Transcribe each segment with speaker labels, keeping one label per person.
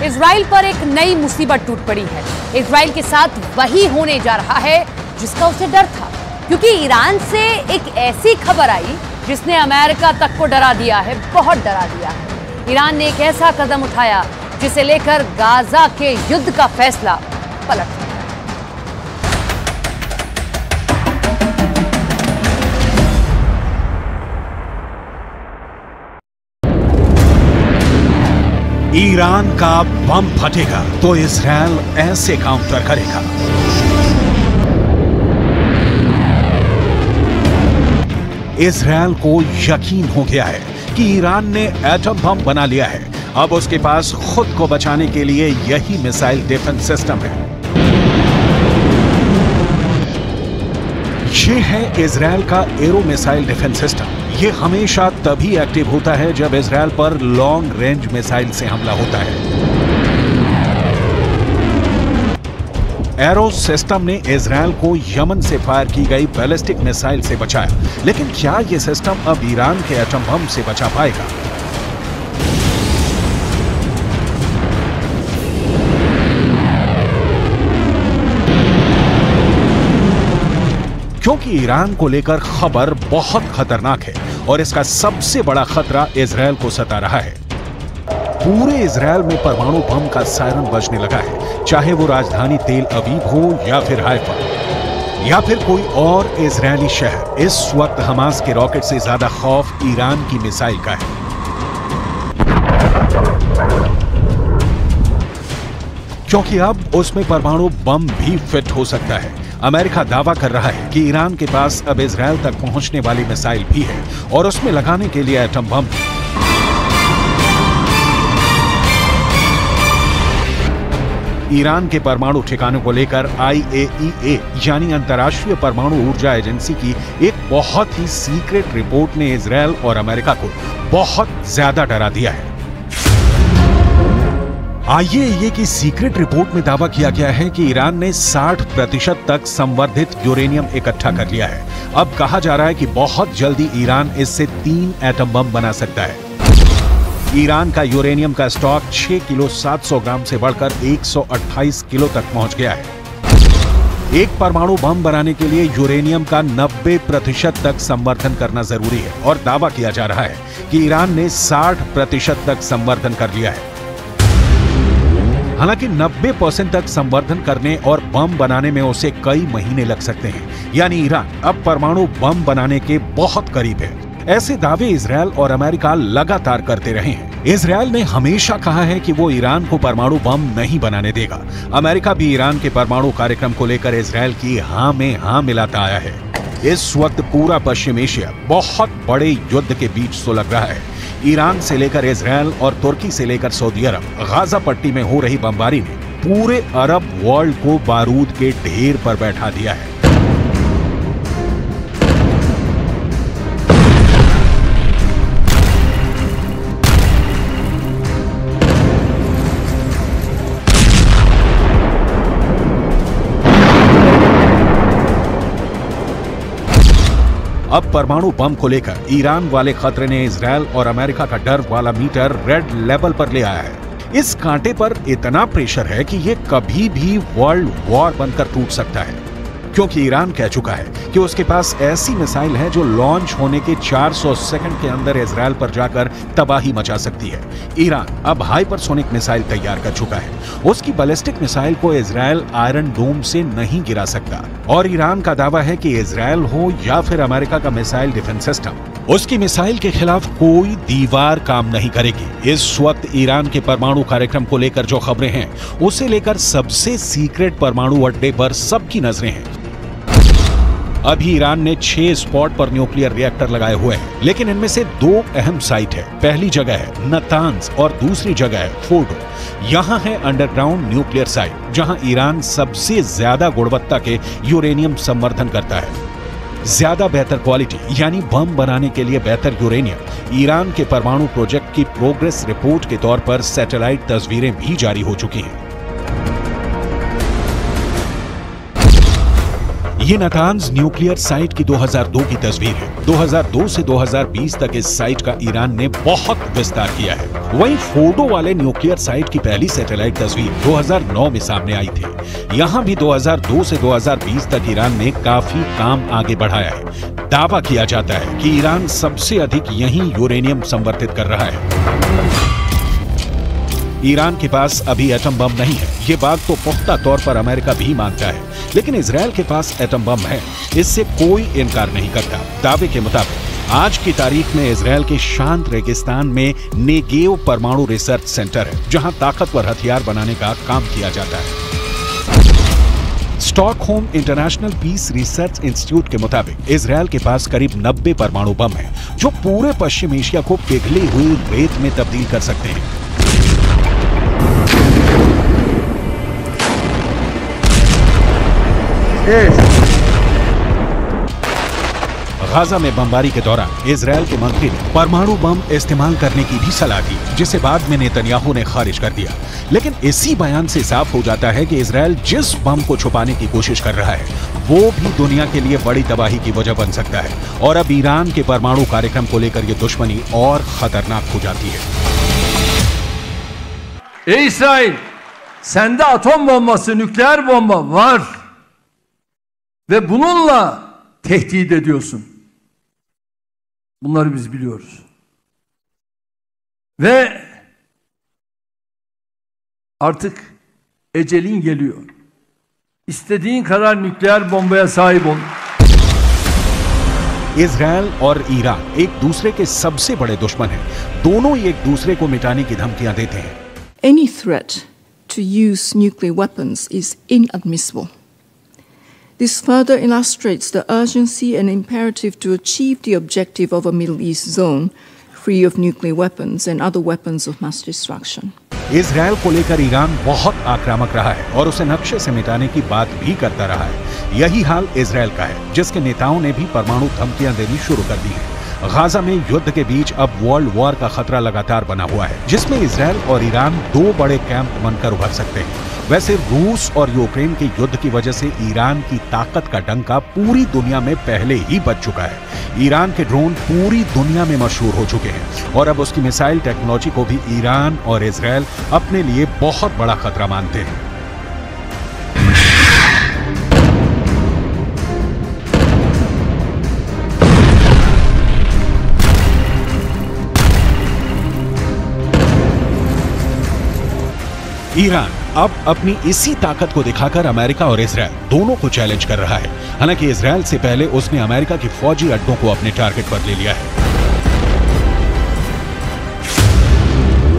Speaker 1: Israel पर एक नई मुसीबत टूट पड़ी है। इजराइल के साथ वही होने जा रहा है जिसका उसे डर था, क्योंकि ईरान से एक ऐसी खबर आई जिसने अमेरिका तक को डरा दिया है, बहुत डरा दिया है। ईरान ने एक ऐसा कदम उठाया जिसे लेकर गाजा के युद्ध का फैसला पलट गया।
Speaker 2: ईरान का बम फटेगा तो इजराइल ऐसे काउंटर करेगा। इजराइल को यकीन हो गया है कि ईरान ने एटम बम बना लिया है। अब उसके पास खुद को बचाने के लिए यही मिसाइल डिफेंस सिस्टम है। ये है इजराइल का एरो मिसाइल डिफेंस सिस्टम। ये हमेशा तभी एक्टिव होता है जब इजराइल पर लॉन्ग रेंज मिसाइल से हमला होता है। एरो सिस्टम ने इजराइल को यमन से फायर की गई बैलिस्टिक मिसाइल से बचाया, लेकिन क्या यह सिस्टम अब ईरान के एटम बम से बचा पाएगा? क्योंकि ईरान को लेकर खबर बहुत खतरनाक है और इसका सबसे बड़ा खतरा इजराइल को सता रहा है। पूरे इजराइल में परमाणु बम का सायरन बजने लगा है, चाहे वो राजधानी तेल अवीव हो या फिर हाइफा या फिर कोई और इजरायली शहर। इस वक्त हमास के रॉकेट से ज्यादा खौफ ईरान की मिसाइल का है, क्योंकि अब उसमें परमाणु बम भी फिट हो सकता है। अमेरिका दावा कर रहा है कि ईरान के पास अब इजराइल तक पहुंचने वाली मिसाइल भी है और उसमें लगाने के लिए एटम बम। ईरान के परमाणु ठिकानों को लेकर IAEA यानी अंतर्राष्ट्रीय परमाणु ऊर्जा एजेंसी की एक बहुत ही सीक्रेट रिपोर्ट ने इजराइल और अमेरिका को बहुत ज्यादा डरा दिया है। IAEA की सीक्रेट रिपोर्ट में दावा किया गया है कि ईरान ने 60% तक संवर्धित यूरेनियम इकट्ठा कर लिया है। अब कहा जा रहा है कि बहुत जल्दी ईरान इससे 3 एटम बम बना सकता है। ईरान का यूरेनियम का स्टॉक 6 किलो 700 ग्राम से बढ़कर 128 किलो तक पहुंच गया है। एक परमाणु बम बनाने के लिए यूरेनियम का 90% तक संवर्धन करना जरूरी है और दावा किया जा रहा है कि ईरान ने 60% तक संवर्धन कर लिया है। हालांकि 90% तक संवर्धन करने और बम बनाने में उसे कई महीने लग सकते हैं, यानी ईरान अब परमाणु बम बनाने के बहुत करीब है। ऐसे दावे इजराइल और अमेरिका लगातार करते रहे हैं। इजराइल ने हमेशा कहा है कि वो ईरान को परमाणु बम नहीं बनाने देगा। अमेरिका भी ईरान के परमाणु कार्यक्रम को लेकर इजराइल की हां में हां मिलाता आया है। इस वक्त पूरा पश्चिम एशिया बहुत बड़े युद्ध के बीच सुलग रहा है। ईरान से लेकर इजराइल और तुर्की से लेकर सऊदी अरब, गाजा पट्टी में हो रही बमबारी ने पूरे अरब वर्ल्ड को बारूद के ढेर पर बैठा दिया है। अब परमाणु बम को लेकर ईरान वाले खतरे ने इजराइल और अमेरिका का डर वाला मीटर रेड लेवल पर ले आया है। इस कांटे पर इतना प्रेशर है कि ये कभी भी वर्ल्ड वॉर बनकर टूट सकता है, क्योंकि ईरान कह चुका है कि उसके पास ऐसी मिसाइल है जो लॉन्च होने के 400 सेकंड के अंदर इजराइल पर जाकर तबाही मचा सकती है। ईरान अब हाइपरसोनिक मिसाइल तैयार कर चुका है। उसकी बैलिस्टिक मिसाइल को इजराइल आयरन डोम से नहीं गिरा सकता और ईरान का दावा है कि इजराइल हो या फिर अमेरिका का मिसाइल डिफेंस सिस्टम, उसकी मिसाइल के खिलाफ कोई दीवार काम नहीं करेगी। इस वक्त ईरान के परमाणु कार्यक्रम को लेकर जो खबरें हैं, उसे लेकर सबसे सीक्रेट परमाणु अड्डे पर सबकी नजरें हैं। अभी ईरान ने 6 स्पॉट पर न्यूक्लियर रिएक्टर लगाए हुए हैं, लेकिन इनमें से 2 अहम साइट है। पहली जगह है नतांज और दूसरी जगह है फोर्डो। यहाँ है अंडरग्राउंड न्यूक्लियर साइट, जहाँ ईरान सबसे ज्यादा गुणवत्ता के यूरेनियम संवर्धन करता है। ज्यादा बेहतर क्वालिटी यानी बम बनाने के लिए बेहतर यूरेनियम ईरान के परमाणु प्रोजेक्ट की प्रोग्रेस रिपोर्ट के तौर पर सैटेलाइट तस्वीरें भी जारी हो चुकी हैं। ये नातांज न्यूक्लियर साइट की 2002 की तस्वीर है। 2002 से 2020 तक इस साइट का ईरान ने बहुत विस्तार किया है। वहीं फोर्डो वाले न्यूक्लियर साइट की पहली सैटेलाइट तस्वीर 2009 में सामने आई थी। यहाँ भी 2002 से 2020 तक ईरान ने काफी काम आगे बढ़ाया है। दावा किया जाता है कि ईरान सबसे अधिक यहीं यूरेनियम संवर्धित कर रहा है। ईरान के पास अभी एटम बम नहीं है, ये बात तो पुख्ता तौर पर अमेरिका भी मानता है, लेकिन इजराइल के पास एटम बम है, इससे कोई इनकार नहीं करता। दावे के मुताबिक आज की तारीख में इजराइल के शांत रेगिस्तान में नेगेव परमाणु रिसर्च सेंटर है, जहां ताकतवर हथियार बनाने का काम किया जाता है। Stockholm International Peace Research Institute के मुताबिक इजराइल के पास करीब 90 परमाणु बम हैं, जो पूरे पश्चिम एशिया को पिघली हुई रेत में तब्दील कर सकते हैं। गाजा में बमबारी के दौरान इजराइल के मंत्री ने परमाणु बम इस्तेमाल करने की भी सलाह दी, जिसे बाद में नेतन्याहू ने खारिज कर दिया। लेकिन इसी बयान से साफ हो जाता है कि इजराइल जिस बम को छुपाने की कोशिश कर रहा है, वो भी दुनिया के लिए बड़ी तबाही की वजह बन सकता है। और अब ईरान के परमाणु कार्यक्रम को लेकर ये दुश्मनी और खतरनाक हो जाती है।
Speaker 3: İsrail, sende atom bombası, nükleer bomba var ve bununla tehdit ediyorsun. Bunları biz biliyoruz. Ve artık ecelin geliyor. İstediğin kadar nükleer bombaya sahip ol.
Speaker 2: Israel और ईरान एक दूसरे के सबसे बड़े दुश्मन हैं। दोनों ही एक दूसरे को मिटाने की धमकियां देते हैं।
Speaker 4: Any threat to use nuclear weapons is inadmissible. This further illustrates the urgency and imperative to achieve the objective of a Middle East zone free of nuclear weapons and other weapons of mass destruction.
Speaker 2: Israel को लेकर Iran बहुत आक्रामक रहा है और उसे नक्शे से मिटाने की बात भी करता रहा है। यही हाल इजराइल का है, जिसके नेताओं ने भी परमाणु धमकियां देनी शुरू कर दी है। गाजा में युद्ध के बीच अब वर्ल्ड वॉर का खतरा लगातार बना हुआ है, जिसमें इजराइल और ईरान दो बड़े कैंप बनकर उभर सकते हैं। वैसे रूस और यूक्रेन के युद्ध की वजह से ईरान की ताकत का डंका पूरी दुनिया में पहले ही बज चुका है। ईरान के ड्रोन पूरी दुनिया में मशहूर हो चुके हैं और अब उसकी मिसाइल टेक्नोलॉजी को भी ईरान और इजराइल अपने लिए बहुत बड़ा खतरा मानते हैं। ईरान अब अपनी इसी ताकत को दिखाकर अमेरिका और इजराइल दोनों को चैलेंज कर रहा है। हालांकि इजराइल से पहले उसने अमेरिका की फौजी अड्डों को अपने टारगेट पर ले लिया है।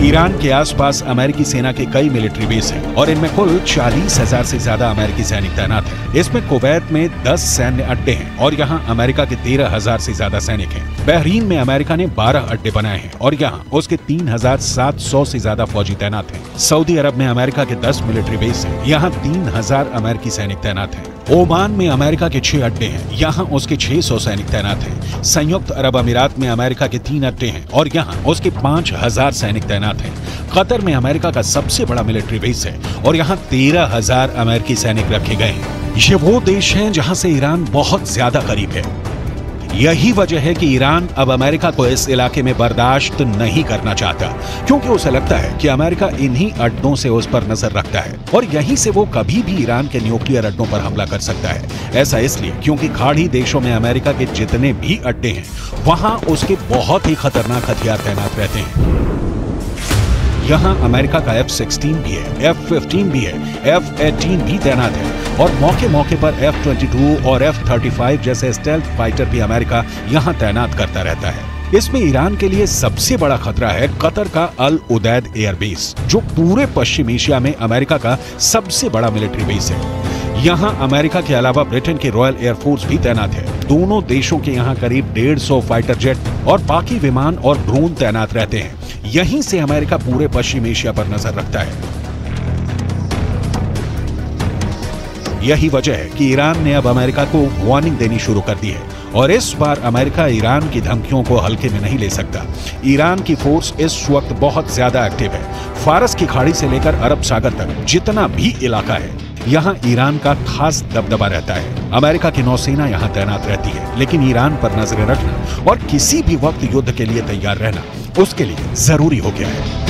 Speaker 2: ईरान के आसपास अमेरिकी सेना के कई मिलिट्री बेस हैं और इनमें कुल 40,000 से ज्यादा अमेरिकी सैनिक तैनात हैं। इसमें कुवैत में 10 सैन्य अड्डे हैं और यहाँ अमेरिका के 13,000 से ज्यादा सैनिक हैं। बहरीन में अमेरिका ने 12 अड्डे बनाए हैं और यहाँ उसके 3,700 से ज्यादा फौजी तैनात हैं। सऊदी अरब में अमेरिका के 10 मिलिट्री बेस हैं, यहाँ 3,000 अमेरिकी सैनिक तैनात हैं। ओमान में अमेरिका के 6 अड्डे हैं, यहाँ उसके 600 सैनिक तैनात हैं। संयुक्त अरब अमीरात में अमेरिका के 3 अड्डे हैं और यहाँ उसके 5,000 सैनिक तैनात हैं। कतर में अमेरिका का सबसे बड़ा मिलिट्री बेस है और यहाँ 13,000 अमेरिकी सैनिक रखे गए हैं। ये वो देश हैं जहाँ से ईरान बहुत ज्यादा करीब है। यही वजह है कि ईरान अब अमेरिका को इस इलाके में बर्दाश्त नहीं करना चाहता, क्योंकि उसे लगता है कि अमेरिका इन्हीं अड्डों से उस पर नजर रखता है और यहीं से वो कभी भी ईरान के न्यूक्लियर अड्डों पर हमला कर सकता है। ऐसा इसलिए क्योंकि खाड़ी देशों में अमेरिका के जितने भी अड्डे हैं, वहां उसके बहुत ही खतरनाक हथियार तैनात रहते हैं। यहाँ अमेरिका का F-16 भी है, F-15 भी है, F-18 भी तैनात है और मौके मौके पर F-22 और F-35 जैसे स्टेल्थ फाइटर भी अमेरिका यहाँ तैनात करता रहता है। इसमें ईरान के लिए सबसे बड़ा खतरा है कतर का अल उदैद एयरबेस, जो पूरे पश्चिम एशिया में अमेरिका का सबसे बड़ा मिलिट्री बेस है। यहाँ अमेरिका के अलावा ब्रिटेन के रॉयल एयरफोर्स भी तैनात है। दोनों देशों के यहाँ करीब 150 फाइटर जेट और बाकी विमान और ड्रोन तैनात रहते हैं। यहीं से अमेरिका पूरे पश्चिम एशिया पर नजर रखता है। यही वजह है कि ईरान ने अब अमेरिका को वार्निंग देनी शुरू कर दी है और इस बार अमेरिका ईरान की धमकियों को हल्के में नहीं ले सकता। ईरान की फोर्स इस वक्त बहुत ज्यादा एक्टिव है। फारस की खाड़ी से लेकर अरब सागर तक जितना भी इलाका है, यहाँ ईरान का खास दबदबा रहता है। अमेरिका की नौसेना यहाँ तैनात रहती है, लेकिन ईरान पर नजरें रखना और किसी भी वक्त युद्ध के लिए तैयार रहना उसके लिए जरूरी हो गया है।